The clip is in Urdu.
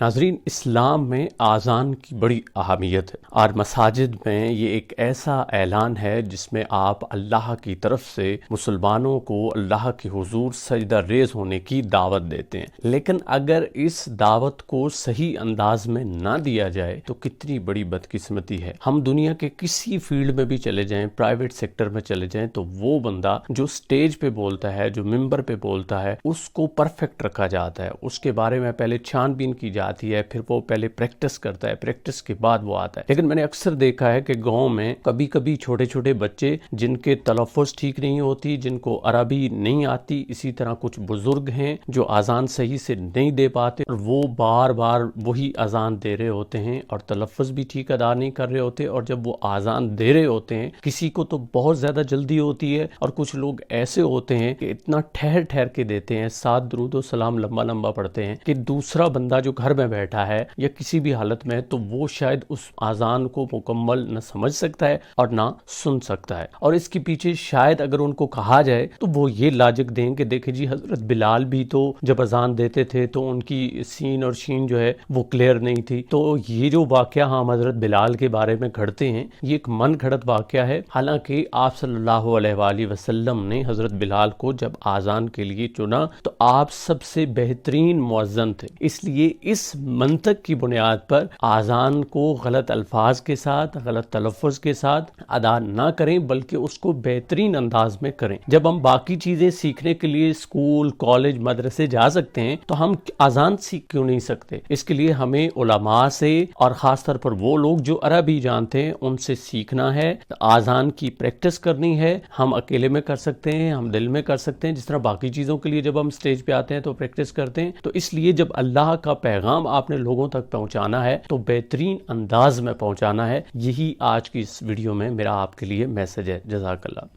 ناظرین، اسلام میں آذان کی بڑی اہمیت ہے اور مساجد میں یہ ایک ایسا اعلان ہے جس میں آپ اللہ کی طرف سے مسلمانوں کو اللہ کے حضور سجدہ ریز ہونے کی دعوت دیتے ہیں۔ لیکن اگر اس دعوت کو صحیح انداز میں نہ دیا جائے تو کتنی بڑی بدقسمتی ہے۔ ہم دنیا کے کسی فیلڈ میں بھی چلے جائیں، پرائیویٹ سیکٹر میں چلے جائیں، تو وہ بندہ جو سٹیج پہ بولتا ہے، جو ممبر پہ بولتا ہے، اس کو پرفیکٹ رکھا جاتا ہے، اس کے بارے میں پہلے چھان بین کی جاتی ہے، پھر وہ پہلے پریکٹس کرتا ہے، پریکٹس کے بعد وہ آتا ہے۔ لیکن میں نے اکثر دیکھا ہے کہ گاؤں میں کبھی کبھی چھوٹے چھوٹے بچے جن کے تلفظ ٹھیک نہیں ہوتی، جن کو عربی نہیں آتی، اسی طرح کچھ بزرگ ہیں جو اذان صحیح سے نہیں دے پاتے اور وہ بار بار وہی اذان دے رہے ہوتے ہیں اور تلفظ بھی ٹھیک ادا نہیں کر رہے ہوتے، اور جب وہ اذان دے رہے ہوتے ہیں کسی کو تو بہت زیادہ جلدی ہوتی ہے اور کچھ لوگ ایسے ہوتے ہیں کہ اتنا ٹھہر ٹھہر کے دیتے ہیں، 7 درود و سلام لمبا لمبا پڑھتے ہیں کہ دوسرا بندہ جو گھر میں بیٹھا ہے یا کسی بھی حالت میں تو وہ شاید اس اذان کو مکمل نہ سمجھ سکتا ہے اور نہ سن سکتا ہے۔ اور اس کے پیچھے شاید اگر ان کو کہا جائے تو وہ یہ لاجک دیں کہ دیکھیں جی، حضرت بلال بھی تو جب اذان دیتے تھے تو ان کی سین اور شین جو ہے وہ کلیئر نہیں تھی، تو یہ جو واقعہ ہم حضرت بلال کے بارے میں گھڑتے ہیں یہ ایک من گھڑت واقعہ ہے۔ حالانکہ آپ صلی اللہ علیہ وآلہ وسلم نے حضرت بلال کو جب اذان کے لیے چنا تو آپ سب سے بہترین مؤذن تھے، اس لیے اس منطق کی بنیاد پر اذان کو غلط الفاظ کے ساتھ، غلط تلفظ کے ساتھ ادا نہ کریں بلکہ اس کو بہترین انداز میں کریں۔ جب ہم باقی چیزیں سیکھنے کے لیے اسکول، کالج، مدرسے جا سکتے ہیں تو ہم اذان سیکھ کیوں نہیں سکتے؟ اس کے لیے ہمیں علماء سے اور خاص طور پر وہ لوگ جو عربی جانتے ہیں ان سے سیکھنا ہے، اذان کی پریکٹس کرنی ہے۔ ہم اکیلے میں کر سکتے ہیں، ہم دل میں کر سکتے ہیں، جس طرح باقی چیزوں کے لیے جب ہم سٹیج پہ آتے ہیں تو پریکٹس کرتے ہیں۔ تو اس لیے جب اللہ کا پیغام آپ نے لوگوں تک پہنچانا ہے تو بہترین انداز میں پہنچانا ہے۔ یہی آج کی اس ویڈیو میں میرا آپ کے لیے میسج ہے۔ جزاک اللہ۔